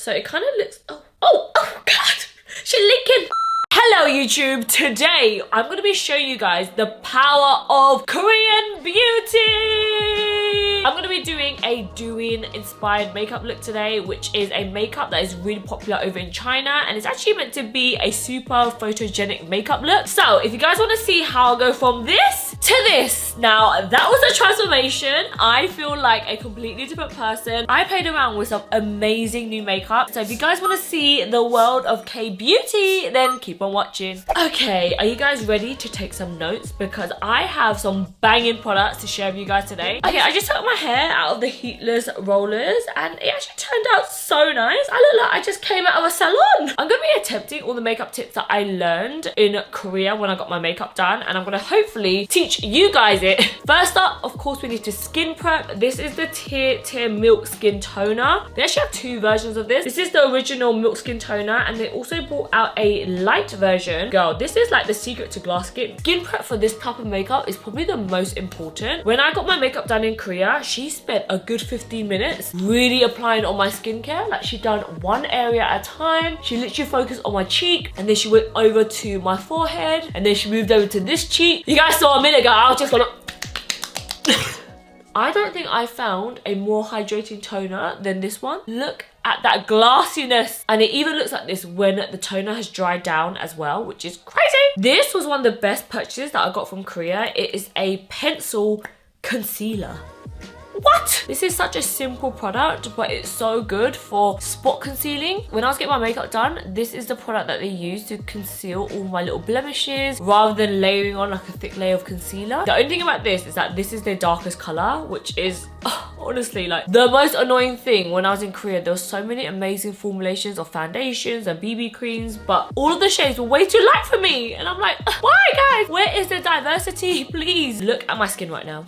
So it kind of looks, oh God, she's leaking. Hello YouTube, today I'm going to be showing you guys the power of Korean beauty. I'm going to be doing a Douyin inspired makeup look today, which is a makeup that is really popular over in China, and it's actually meant to be a super photogenic makeup look. So if you guys want to see how I go from this to this, now that was a transformation. I feel like a completely different person. I played around with some amazing new makeup. So if you guys want to see the world of K-beauty, then keep on watching. Okay, are you guys ready to take some notes? Because I have some banging products to share with you guys today. Okay, I just took my hair out of the heatless rollers and it actually turned out so nice. I look like I just came out of a salon. I'm gonna be attempting all the makeup tips that I learned in Korea when I got my makeup done, and I'm gonna hopefully teach you guys it. First up, of course, we need to skin prep. This is the TIRTIR Milk Skin Toner. They actually have two versions of this. This is the original Milk Skin Toner, and they also brought out a light version. Girl, this is like the secret to glass skin. Skin prep for this type of makeup is probably the most important. When I got my makeup done in Korea, she spent a good 15 minutes really applying on my skincare. Like, she done one area at a time. She literally focused on my cheek, and then she went over to my forehead, and then she moved over to this cheek. You guys saw a minute ago, I was just gonna I don't think I found a more hydrating toner than this one. Look at that glassiness, and it even looks like this when the toner has dried down as well, which is crazy. This was one of the best purchases that I got from Korea. It is a pencil concealer. What? This is such a simple product, but it's so good for spot concealing. When I was getting my makeup done, this is the product that they use to conceal all my little blemishes rather than layering on like a thick layer of concealer. The only thing about this is that this is their darkest color, which is honestly like the most annoying thing. When I was in Korea, there was so many amazing formulations of foundations and BB creams, but all of the shades were way too light for me. And I'm like, why guys? Where is the diversity? Please look at my skin right now.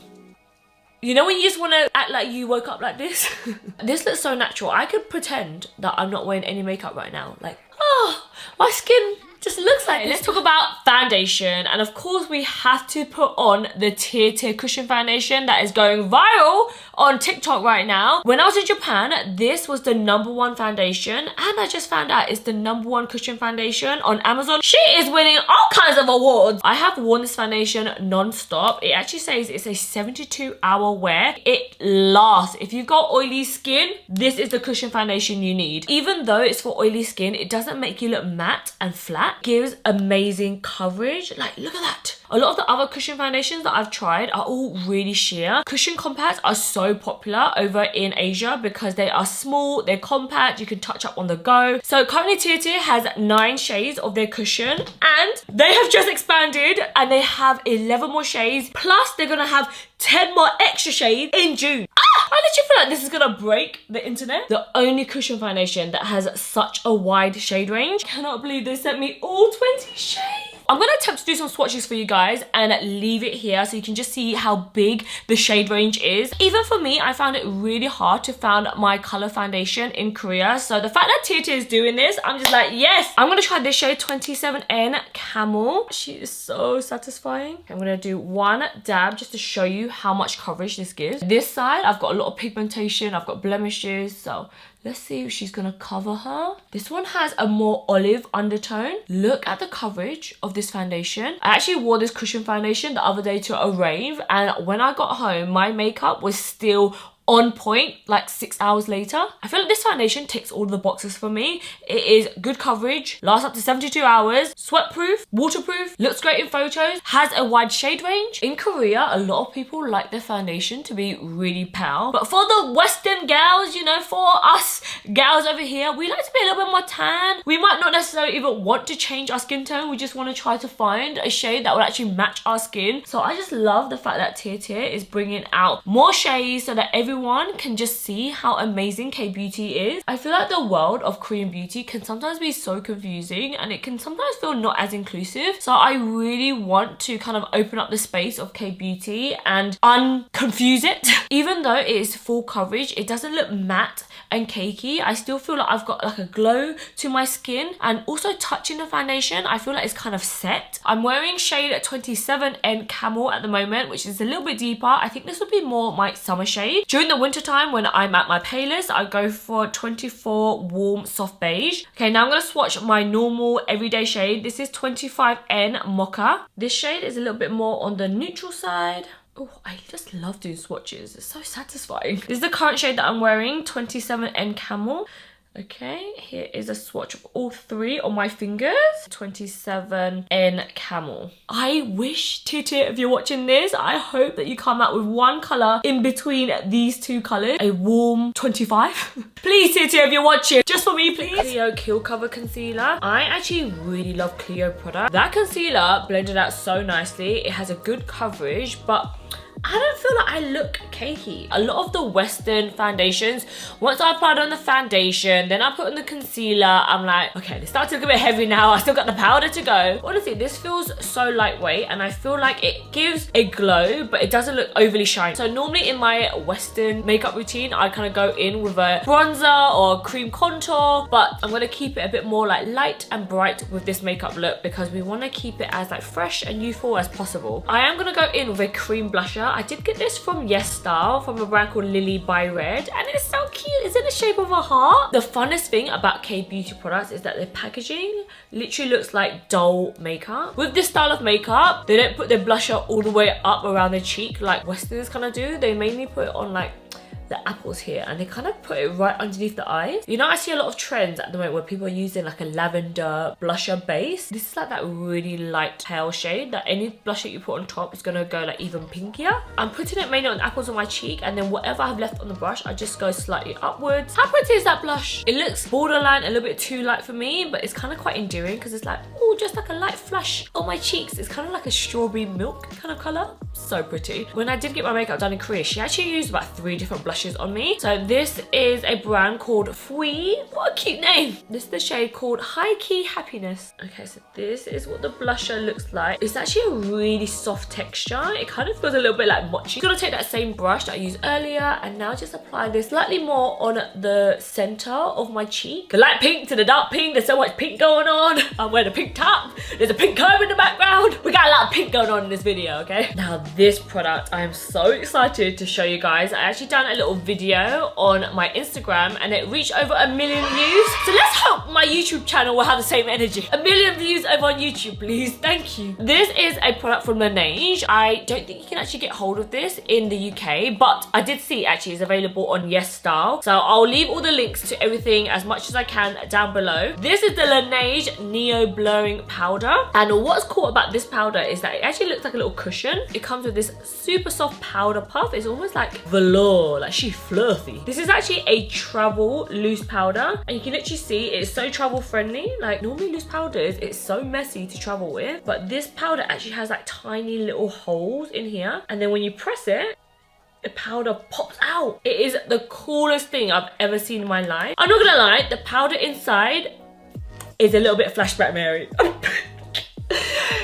You know when you just want to act like you woke up like this? This looks so natural. I could pretend that I'm not wearing any makeup right now. Like, oh, my skin just looks like this. Let's talk about foundation. And of course, we have to put on the TIRTIR Cushion Foundation that is going viral on TikTok right now. When I was in Japan, this was the #1 foundation, and I just found out it's the #1 cushion foundation on Amazon. She is winning all kinds of awards. I have worn this foundation non-stop. It actually says it's a 72-hour wear. It lasts. If you've got oily skin, this is the cushion foundation you need. Even though it's for oily skin, it doesn't make you look matte and flat. It gives amazing coverage. Like, look at that. A lot of the other cushion foundations that I've tried are all really sheer. Cushion compacts are so popular over in Asia because they are small, they're compact, you can touch up on the go. So currently TIRTIR has 9 shades of their cushion, and they have just expanded and they have 11 more shades, plus they're gonna have 10 more extra shades in June. I literally feel like this is gonna break the internet. The only cushion foundation that has such a wide shade range. I cannot believe they sent me all 20 shades. I'm gonna attempt to do some swatches for you guys and leave it here so you can just see how big the shade range is. Even for me, I found it really hard to find my color foundation in Korea. So the fact that TIRTIR is doing this, I'm just like, yes! I'm gonna try this shade 27N Camel. She is so satisfying. I'm gonna do one dab just to show you how much coverage this gives. This side, I've got a lot of pigmentation, I've got blemishes, so let's see if she's gonna cover her. This one has a more olive undertone. Look at the coverage of this foundation. I actually wore this cushion foundation the other day to a rave, and when I got home, my makeup was still on point like 6 hours later. I feel like this foundation ticks all the boxes for me. It is good coverage, lasts up to 72 hours, sweat proof, waterproof, looks great in photos, has a wide shade range. In Korea, a lot of people like their foundation to be really pale, but for the Western gals, you know, for us gals over here, we like to be a little bit more tan. We might not necessarily even want to change our skin tone. We just want to try to find a shade that will actually match our skin. So I just love the fact that TIRTIR is bringing out more shades so that everyone can just see how amazing K-beauty is. I feel like the world of Korean beauty can sometimes be so confusing, and it can sometimes feel not as inclusive. So I really want to kind of open up the space of K-beauty and unconfuse it. Even though it is full coverage, it doesn't look matte and cakey. I still feel like I've got like a glow to my skin, and also touching the foundation, I feel like it's kind of set. I'm wearing shade 27N Camel at the moment, which is a little bit deeper. I think this would be more my summer shade. During During the winter time when I'm at my palest, I go for 24 warm soft beige. Okay, now I'm going to swatch my normal everyday shade. This is 25N Mocha. This shade is a little bit more on the neutral side. Oh, I just love doing swatches. It's so satisfying. This is the current shade that I'm wearing, 27N Camel. Okay, here is a swatch of all three on my fingers. 27N Camel. I wish, TIRTIR, if you're watching this, I hope that you come out with one colour in between these two colours. A warm 25. Please, TIRTIR, if you're watching, just for me, please. CLIO Kill Cover Concealer. I actually really love CLIO product. That concealer blended out so nicely. It has a good coverage, but I don't feel like I look cakey. A lot of the Western foundations, once I applied on the foundation, then I put on the concealer, I'm like, okay, this starts to look a bit heavy now. I still got the powder to go. Honestly, this feels so lightweight and I feel like it gives a glow, but it doesn't look overly shiny. So normally in my Western makeup routine, I kind of go in with a bronzer or cream contour, but I'm going to keep it a bit more like light and bright with this makeup look because we want to keep it as like fresh and youthful as possible. I am going to go in with a cream blusher. I did get this from Yes Style from a brand called Lilybyred and it's so cute. It's in the shape of a heart. The funnest thing about kbeauty products is that their packaging literally looks like doll makeup. With this style of makeup, they don't put their blusher all the way up around the cheek like Westerners kind of do. They mainly put it on like the apples here and they kind of put it right underneath the eyes. You know, I see a lot of trends at the moment where people are using like a lavender blusher base. This is like that really light pale shade that any blusher you put on top is gonna go like even pinkier. I'm putting it mainly on the apples on my cheek and then whatever I have left on the brush, I just go slightly upwards. How pretty is that blush? It looks borderline a little bit too light for me, but it's kind of quite endearing because it's like, oh, just like a light flush on my cheeks. It's kind of like a strawberry milk kind of color. So pretty. When I did get my makeup done in Korea, she actually used about 3 different blushes on me. So this is a brand called Fwee. What a cute name. This is the shade called High Key Happiness. Okay, so this is what the blusher looks like. It's actually a really soft texture. It kind of feels a little bit like mochi. I'm gonna take that same brush that I used earlier and now just apply this slightly more on the center of my cheek. The light pink to the dark pink. There's so much pink going on. I'm wearing a pink top. There's a pink comb in the background. We got a lot of pink going on in this video, okay? Now this product, I am so excited to show you guys. I actually done a little video on my Instagram and it reached over 1 million views. So let's hope my YouTube channel will have the same energy. 1 million views over on YouTube, please. Thank you. This is a product from Laneige. I don't think you can actually get hold of this in the UK, but I did see actually it's available on Yes Style. So I'll leave all the links to everything as much as I can down below. This is the Laneige Neo Blurring Powder. And what's cool about this powder is that it actually looks like a little cushion. It comes with this super soft powder puff. It's almost like velour, like she fluffy. This is actually a travel loose powder and you can literally see it's so travel friendly. Like normally loose powders, it's so messy to travel with, but this powder actually has like tiny little holes in here and then when you press it, the powder pops out. It is the coolest thing I've ever seen in my life. I'm not gonna lie, the powder inside is a little bit Flashback Mary.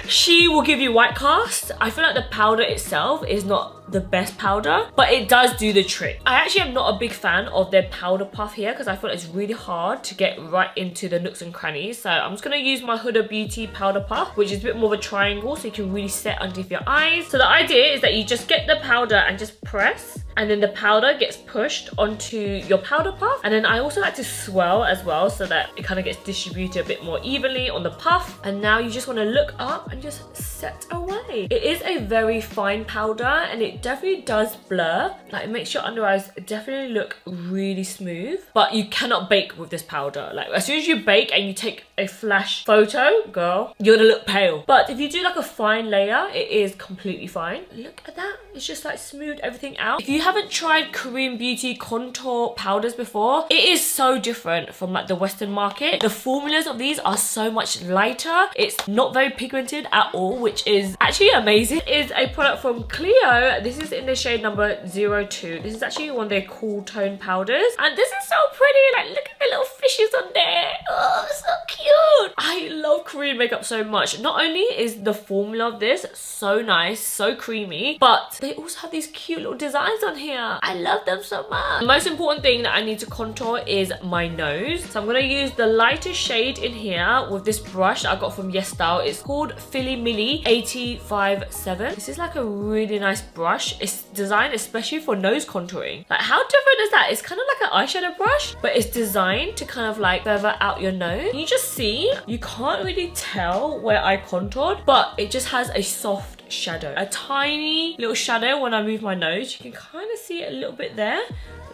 She will give you white cast. I feel like the powder itself is not the best powder, but it does do the trick. I actually am not a big fan of their powder puff here because I feel like it's really hard to get right into the nooks and crannies. So I'm just gonna use my Huda Beauty powder puff, which is a bit more of a triangle so you can really set underneath your eyes. So the idea is that you just get the powder and just press and then the powder gets pushed onto your powder puff. And then I also like to swirl as well so that it kind of gets distributed a bit more evenly on the puff. And now you just want to look up and just set away. It is a very fine powder and it definitely does blur. Like it makes your under eyes definitely look really smooth, but you cannot bake with this powder. Like as soon as you bake and you take a flash photo, girl, you're gonna look pale. But if you do like a fine layer, it is completely fine. Look at that. It's just like smoothed everything out. If you haven't tried Korean beauty contour powders before, it is so different from like the Western market. The formulas of these are so much lighter. It's not very pigmented at all, which is actually amazing. It is a product from CLIO. This is in the shade number 02. This is actually one of their cool tone powders. And this is so pretty. Like look at the little fishes on there. Oh, so cute. I I love Korean makeup so much. Not only is the formula of this so nice, so creamy, but they also have these cute little designs on here. I love them so much. The most important thing that I need to contour is my nose. So I'm going to use the lightest shade in here with this brush that I got from Yes Style. It's called Fillimilli 857. This is like a really nice brush. It's designed especially for nose contouring. Like, how different is that? It's kind of like an eyeshadow brush, but it's designed to kind of like feather out your nose. Can you just see? You can't really tell where I contoured, but it just has a soft shadow. A tiny little shadow when I move my nose. You can kind of see it a little bit there.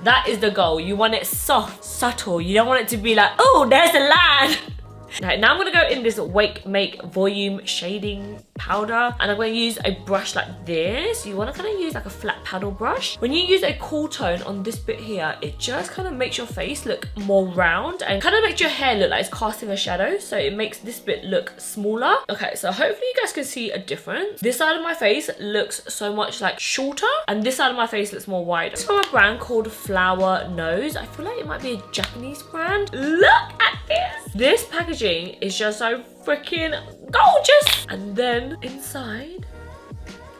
That is the goal. You want it soft, subtle. You don't want it to be like, oh, there's a line. Right, now I'm going to go in this WAKEMAKE volume shading powder, and I'm going to use a brush like this. You want to kind of use like a flat paddle brush. When you use a cool tone on this bit here, it just kind of makes your face look more round and kind of makes your hair look like it's casting a shadow, so it makes this bit look smaller. Okay, so hopefully you guys can see a difference. This side of my face looks so much like shorter, and this side of my face looks more wide. It's from a brand called Flower Nose. I feel like it might be a Japanese brand. Look at this. This packaging is just so freaking gorgeous. And then inside,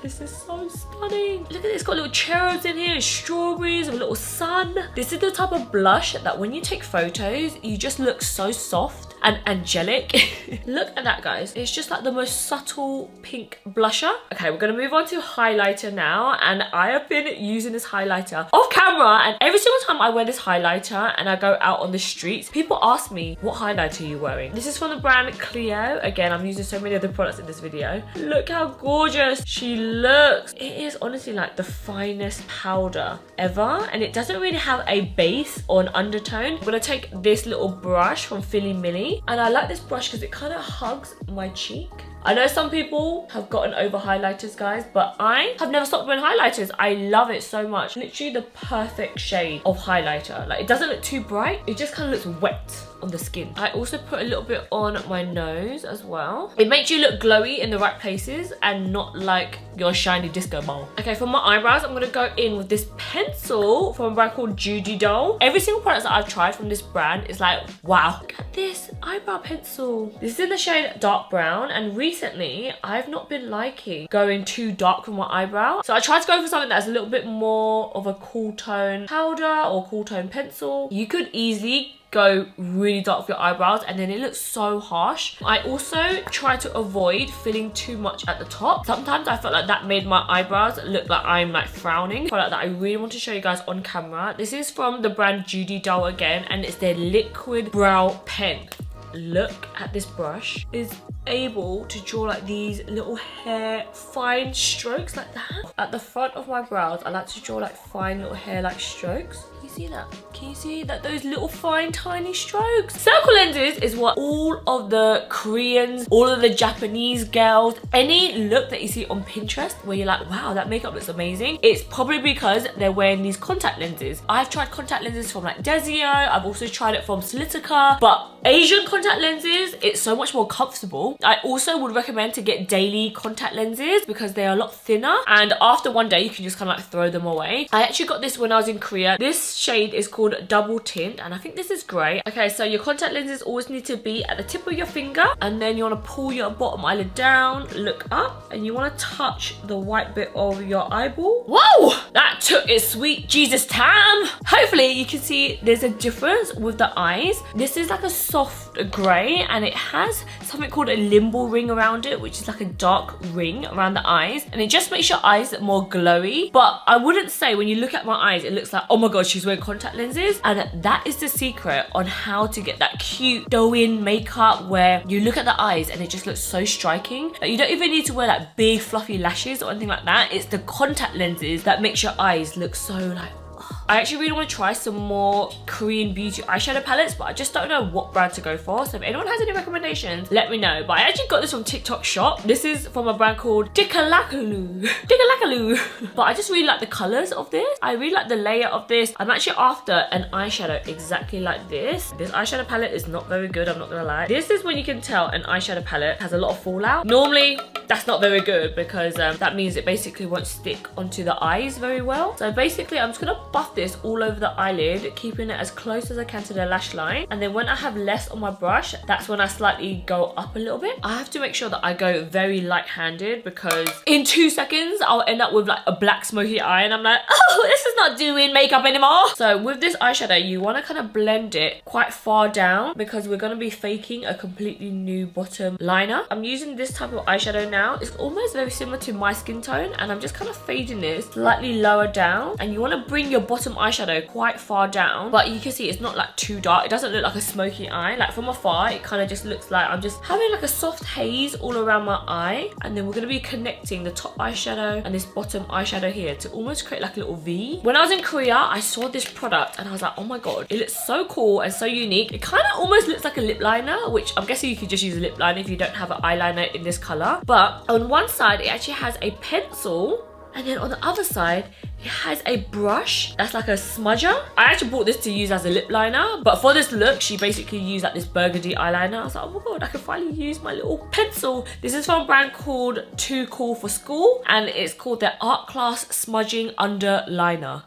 this is so stunning. Look at this, it's got little cherubs in here, strawberries, a little sun. This is the type of blush that when you take photos, you just look so soft and angelic. Look at that, guys. It's just like the most subtle pink blusher. Okay, we're gonna move on to highlighter now, and I have been using this highlighter off camera, and every single time I wear this highlighter and I go out on the streets, people ask me, what highlighter are you wearing? This is from the brand CLIO. Again, I'm using so many of the products in this video. Look how gorgeous she looks. It is honestly like the finest powder ever, and it doesn't really have a base or an undertone. I'm gonna take this little brush from Fillimilli, and I like this brush because it kind of hugs my cheek. I know some people have gotten over highlighters, guys, but I have never stopped wearing highlighters. I love it so much. Literally the perfect shade of highlighter. Like, it doesn't look too bright. It just kind of looks wet on the skin. I also put a little bit on my nose as well. It makes you look glowy in the right places and not like your shiny disco ball. Okay, for my eyebrows, I'm gonna go in with this pencil from a brand called JUDYDOLL. Every single product that I've tried from this brand is like, wow, look at this eyebrow pencil. This is in the shade dark brown, and recently I've not been liking going too dark for my eyebrow. So I tried to go for something that's a little bit more of a cool tone powder or cool tone pencil. You could easily go really dark for your eyebrows and then it looks so harsh. I also try to avoid filling too much at the top. Sometimes I felt like that made my eyebrows look like I'm like frowning. Product that I really want to show you guys on camera. This is from the brand JUDYDOLL again, and it's their liquid brow pen. Look at this brush. It's able to draw like these little hair fine strokes like that. At the front of my brows, I like to draw like fine little hair like strokes. Can you see that? Can you see that? Those little fine tiny strokes. Circle lenses is what all of the Koreans, all of the Japanese girls, any look that you see on Pinterest where you're like, wow, that makeup looks amazing, it's probably because they're wearing these contact lenses. I've tried contact lenses from like Desio. I've also tried it from Slitica, but Asian contact lenses, it's so much more comfortable. I also would recommend to get daily contact lenses because they are a lot thinner, and after one day you can just kind of like throw them away. I actually got this when I was in Korea. This shade is called Double Tint, and I think this is great. Okay, so your contact lenses always need to be at the tip of your finger, and then you want to pull your bottom eyelid down, look up, and you want to touch the white bit of your eyeball. Whoa! That took its sweet Jesus time. Hopefully you can see there's a difference with the eyes. This is like a soft grey, and it has something called a limbo ring around it, which is like a dark ring around the eyes, and it just makes your eyes look more glowy. But I wouldn't say when you look at my eyes it looks like, oh my god, she's wearing contact lenses. And that is the secret on how to get that cute Douyin makeup where you look at the eyes and it just looks so striking. Like, you don't even need to wear like big fluffy lashes or anything like that. It's the contact lenses that makes your eyes look so like, I actually really want to try some more Korean beauty eyeshadow palettes, but I just don't know what brand to go for. So if anyone has any recommendations, let me know. But I actually got this from TikTok Shop. This is from a brand called Dikalakalu. But I just really like the colours of this. I really like the layer of this. I'm actually after an eyeshadow exactly like this. This eyeshadow palette is not very good, I'm not gonna lie. This is when you can tell an eyeshadow palette has a lot of fallout. Normally, that's not very good because that means it basically won't stick onto the eyes very well. So basically, I'm just gonna buff this this all over the eyelid, keeping it as close as I can to the lash line. And then when I have less on my brush, that's when I slightly go up a little bit. I have to make sure that I go very light-handed because in 2 seconds, I'll end up with like a black smoky eye and I'm like, oh, this is not doing makeup anymore. So with this eyeshadow, you want to kind of blend it quite far down because we're going to be faking a completely new bottom liner. I'm using this type of eyeshadow now. It's almost very similar to my skin tone and I'm just kind of fading this slightly lower down, and you want to bring your bottom eyeshadow quite far down, but you can see it's not like too dark. It doesn't look like a smoky eye. Like from afar, it kind of just looks like I'm just having like a soft haze all around my eye, and then we're going to be connecting the top eyeshadow and this bottom eyeshadow here to almost create like a little V. When I was in Korea, I saw this product and I was like, oh my god, it looks so cool and so unique. It kind of almost looks like a lip liner, which I'm guessing you could just use a lip liner if you don't have an eyeliner in this color. But on one side, it actually has a pencil, and then on the other side, it has a brush that's like a smudger. I actually bought this to use as a lip liner, but for this look, she basically used like this burgundy eyeliner. I was like, oh my god, I can finally use my little pencil. This is from a brand called Too Cool for School, and it's called their Art Class Smudging Under Liner.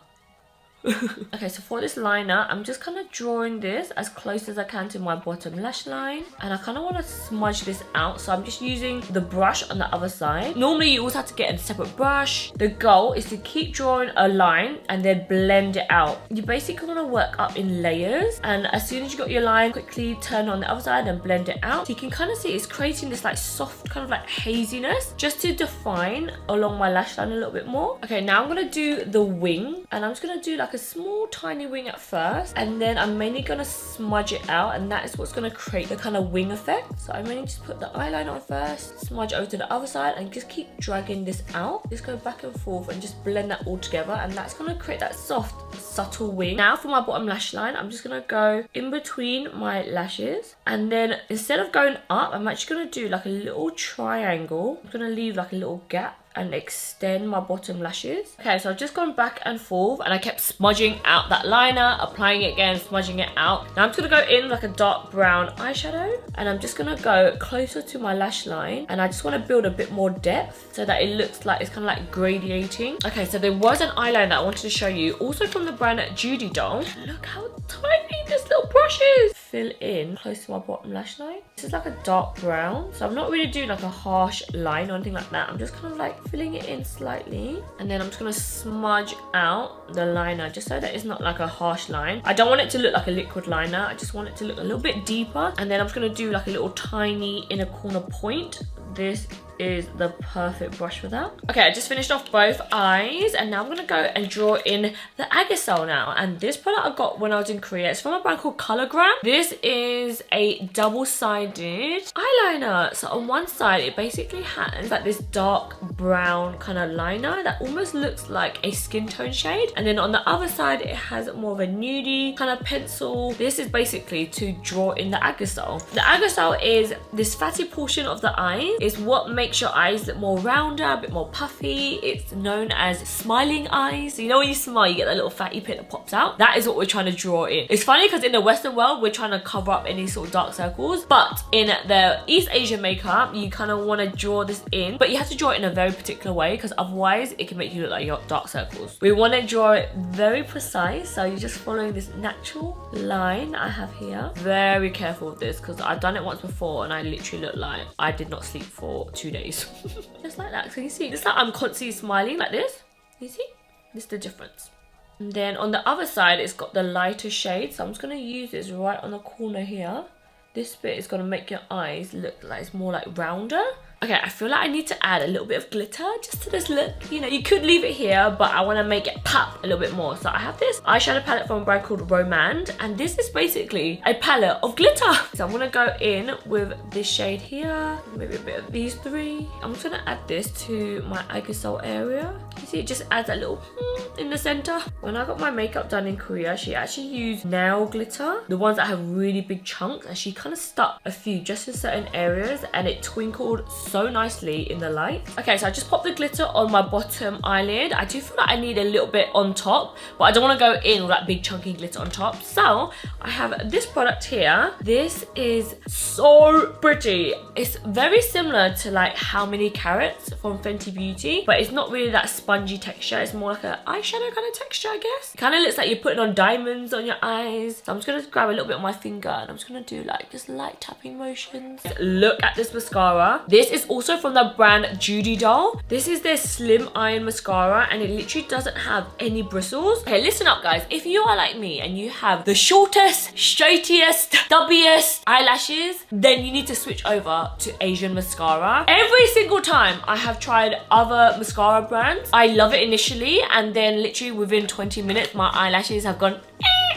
Okay, so for this liner, I'm just kind of drawing this as close as I can to my bottom lash line, and I kind of want to smudge this out, so I'm just using the brush on the other side. Normally you always have to get a separate brush. The goal is to keep drawing a line and then blend it out. You basically want to work up in layers, and as soon as you got your line, quickly turn on the other side and blend it out. So you can kind of see it's creating this like soft kind of like haziness just to define along my lash line a little bit more. Okay, now I'm going to do the wing, and I'm just going to do like a small tiny wing at first, and then I'm mainly gonna smudge it out, and that is what's gonna create the kind of wing effect. So I mainly just put the eyeliner on first, smudge over to the other side, and just keep dragging this out. Just go back and forth and just blend that all together, and that's gonna create that soft, subtle wing. Now for my bottom lash line, I'm just gonna go in between my lashes, and then instead of going up, I'm actually gonna do like a little triangle. I'm gonna leave like a little gap and extend my bottom lashes. Okay, so I've just gone back and forth, and I kept smudging out that liner, applying it again, smudging it out. Now I'm just gonna go in like a dark brown eyeshadow, and I'm just gonna go closer to my lash line, and I just wanna build a bit more depth so that it looks like it's kind of like gradiating. Okay, so there was an eyeliner that I wanted to show you, also from the brand JUDYDOLL. Look how tiny this little brush is. Fill in close to my bottom lash line. This is like a dark brown, so I'm not really doing like a harsh line or anything like that. I'm just kind of like filling it in slightly, and then I'm just gonna smudge out the liner just so that it's not like a harsh line. I don't want it to look like a liquid liner. I just want it to look a little bit deeper, and then I'm just gonna do like a little tiny inner corner point. This is the perfect brush for that. Okay, I just finished off both eyes, and now I'm gonna go and draw in the Aegyo Sal now. And this product I got when I was in Korea. It's from a brand called Cologram. This is a double-sided eyeliner. So on one side, it basically has like this dark brown kind of liner that almost looks like a skin tone shade, and then on the other side, it has more of a nudie kind of pencil. This is basically to draw in the Aegyo Sal. The Aegyo Sal is this fatty portion of the eye. It's what makes your eyes look more rounder, a bit more puffy. It's known as smiling eyes. You know when you smile, you get that little fatty pit that pops out? That is what we're trying to draw in. It's funny because in the Western world, we're trying to cover up any sort of dark circles, but in the East Asian makeup, you kind of want to draw this in, but you have to draw it in a very particular way because otherwise it can make you look like you got dark circles. We want to draw it very precise, so you're just following this natural line I have here. Very careful with this because I've done it once before and I literally look like I did not sleep for 2 days. Just like that. So you see, it's like I'm constantly smiling like this. You see? This is the difference. And then on the other side, it's got the lighter shade. So I'm just going to use this right on the corner here. This bit is going to make your eyes look like it's more like rounder. Okay, I feel like I need to add a little bit of glitter just to this look. You know, you could leave it here, but I want to make it pop a little bit more. So I have this eyeshadow palette from a brand called Romand, and this is basically a palette of glitter. So I'm going to go in with this shade here, maybe a bit of these three. I'm just going to add this to my Aegyo Sal area. You see, it just adds a little in the center. When I got my makeup done in Korea, she actually used nail glitter, the ones that have really big chunks, and she kind of stuck a few just in certain areas, and it twinkled so nicely in the light. Okay, so I just popped the glitter on my bottom eyelid. I do feel like I need a little bit on top, but I don't want to go in with that big chunky glitter on top. So I have this product here. This is so pretty. It's very similar to like How Many Carats from Fenty Beauty, but it's not really that spongy texture. It's more like an eyeshadow kind of texture, I guess. It kind of looks like you're putting on diamonds on your eyes. So I'm just going to grab a little bit on my finger and I'm just going to do like just light tapping motions. Look at this mascara. This is also from the brand JUDYDOLL. This is their Slim Iron Mascara and it literally doesn't have any bristles. Okay, listen up guys. If you are like me and you have the shortest, straightiest, stubbiest eyelashes, then you need to switch over to Asian mascara. Every single time I have tried other mascara brands, I love it initially and then literally within 20 minutes my eyelashes have gone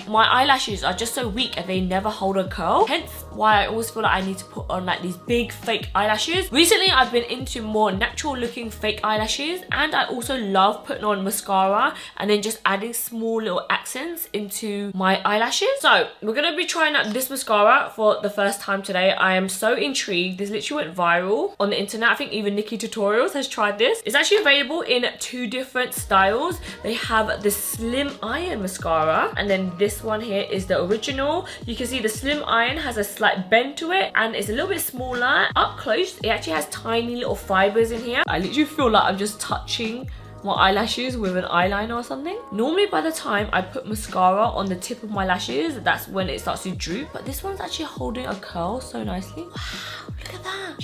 my eyelashes are just so weak and they never hold a curl. Hence why I always feel like I need to put on like these big fake eyelashes. Recently I've been into more natural looking fake eyelashes and I also love putting on mascara and then just adding small little accents into my eyelashes. So we're going to be trying out this mascara for the first time today. I am so intrigued. This literally went viral on the internet. I think even Nikki Tutorials has tried this. It's actually available in 2 different styles. They have the Slim Iron Mascara and then this one here is the original. You can see the Slim Iron has a slight bend to it and it's a little bit smaller. Up close, it actually has tiny little fibers in here. I literally feel like I'm just touching my eyelashes with an eyeliner or something. Normally by the time I put mascara on the tip of my lashes, that's when it starts to droop. But this one's actually holding a curl so nicely. Wow, look at that.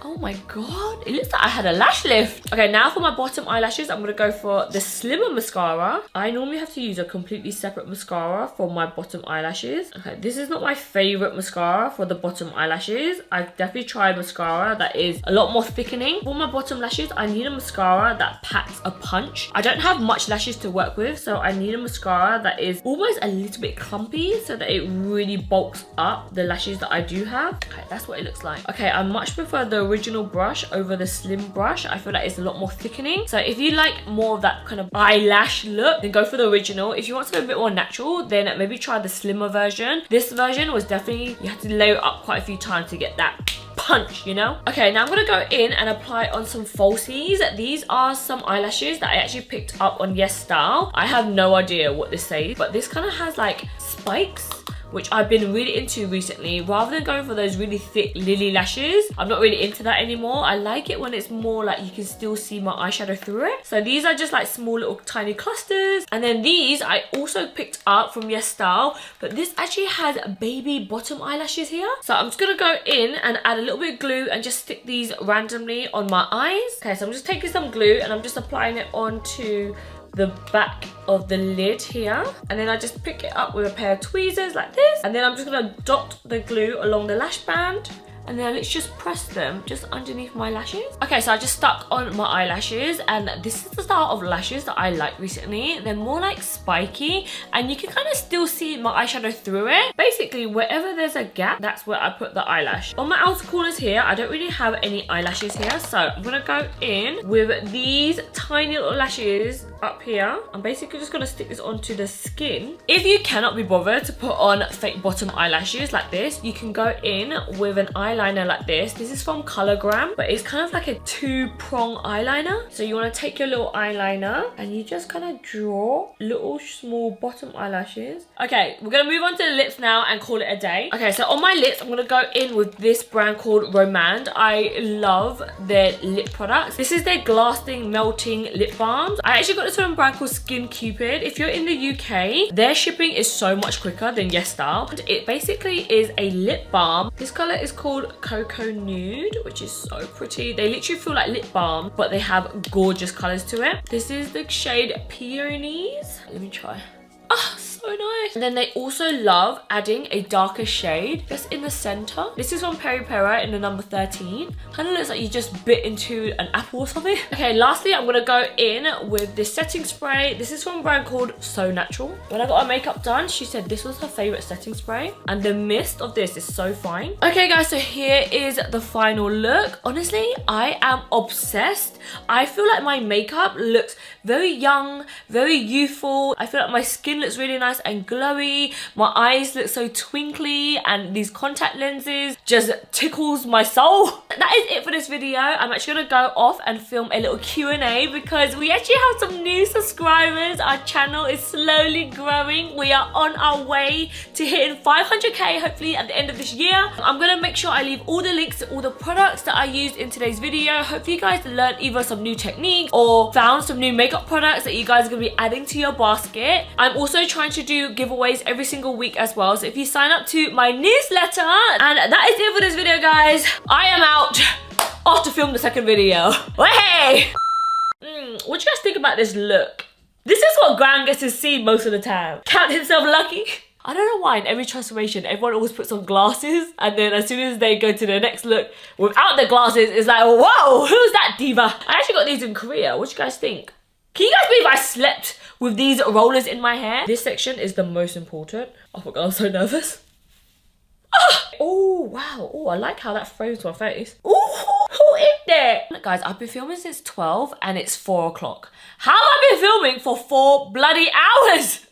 Oh my god, it looks like I had a lash lift. Okay, now for my bottom eyelashes, I'm going to go for the slimmer mascara. I normally have to use a completely separate mascara for my bottom eyelashes. Okay, this is not my favorite mascara for the bottom eyelashes. I've definitely tried mascara that is a lot more thickening. For my bottom lashes, I need a mascara that packs a punch. I don't have much lashes to work with, so I need a mascara that is almost a little bit clumpy so that it really bulks up the lashes that I do have. Okay, that's what it looks like. Okay, I much prefer the original brush over the slim brush. I feel like it's a lot more thickening. So if you like more of that kind of eyelash look, then go for the original. If you want something a bit more natural, then maybe try the slimmer version. This version was definitely, you have to layer it up quite a few times to get that punch, you know? Okay, now I'm gonna go in and apply on some falsies. These are some eyelashes that I actually picked up on Yes Style. I have no idea what this says, but this kind of has like spikes, which I've been really into recently. Rather than going for those really thick lily lashes, I'm not really into that anymore. I like it when it's more like you can still see my eyeshadow through it. So these are just like small little tiny clusters. And then these I also picked up from Yes Style, but this actually has baby bottom eyelashes here. So I'm just gonna go in and add a little bit of glue and just stick these randomly on my eyes. Okay, so I'm just taking some glue and I'm just applying it onto the back of the lid here, and then I just pick it up with a pair of tweezers like this, and then I'm just gonna dot the glue along the lash band, and then let's just press them just underneath my lashes. Okay, so I just stuck on my eyelashes, and this is the style of lashes that I like recently. They're more like spiky, and you can kind of still see my eyeshadow through it. Basically, wherever there's a gap, that's where I put the eyelash. On my outer corners here, I don't really have any eyelashes here, so I'm gonna go in with these tiny little lashes up here. I'm basically just gonna stick this onto the skin. If you cannot be bothered to put on fake bottom eyelashes like this, you can go in with an eyeliner like this. This is from Colourgram, but it's kind of like a 2-prong eyeliner. So you want to take your little eyeliner and you just kind of draw little small bottom eyelashes. Okay, we're gonna move on to the lips now and call it a day. Okay, so on my lips, I'm gonna go in with this brand called Romand. I love their lip products. This is their Lasting Melting Lip Balms. I actually got this from a brand called Skin Cupid. If you're in the UK, their shipping is so much quicker than Yes Style. It basically is a lip balm. This color is called Cocoa Nude, which is so pretty. They literally feel like lip balm, but they have gorgeous colors to it. This is the shade Peonies. Let me try. Ah, so nice. And then they also love adding a darker shade just in the center. This is from Peripera in the number 13. Kind of looks like you just bit into an apple or something. Okay, lastly, I'm gonna go in with this setting spray. This is from a brand called So Natural. When I got her makeup done, she said this was her favorite setting spray, and the mist of this is so fine. Okay guys, so here is the final look. Honestly, I am obsessed. I feel like my makeup looks very young, very youthful. I feel like my skin looks really nice nice and glowy. My eyes look so twinkly, and these contact lenses just tickles my soul. That is it for this video. I'm actually gonna go off and film a little Q&A because we actually have some new subscribers. Our channel is slowly growing. We are on our way to hitting 500k hopefully at the end of this year. I'm gonna make sure I leave all the links to all the products that I used in today's video. Hopefully you guys learned either some new techniques or found some new makeup products that you guys are gonna be adding to your basket. I'm also trying to do giveaways every single week as well, so if you sign up to my newsletter, and that is it for this video, guys. I am out, off to film the second video. Hey! What do you guys think about this look? This is what Graham gets to see most of the time. Count himself lucky. I don't know why in every transformation everyone always puts on glasses, and then as soon as they go to the next look without the glasses, it's like, whoa, who's that diva? I actually got these in Korea. What do you guys think? Can you guys believe I slept with these rollers in my hair? This section is the most important. Oh my god, I'm so nervous. Oh wow, oh, I like how that frames my face. Oh, who is there? Look guys, I've been filming since 12 and it's 4 o'clock. How have I been filming for 4 bloody hours?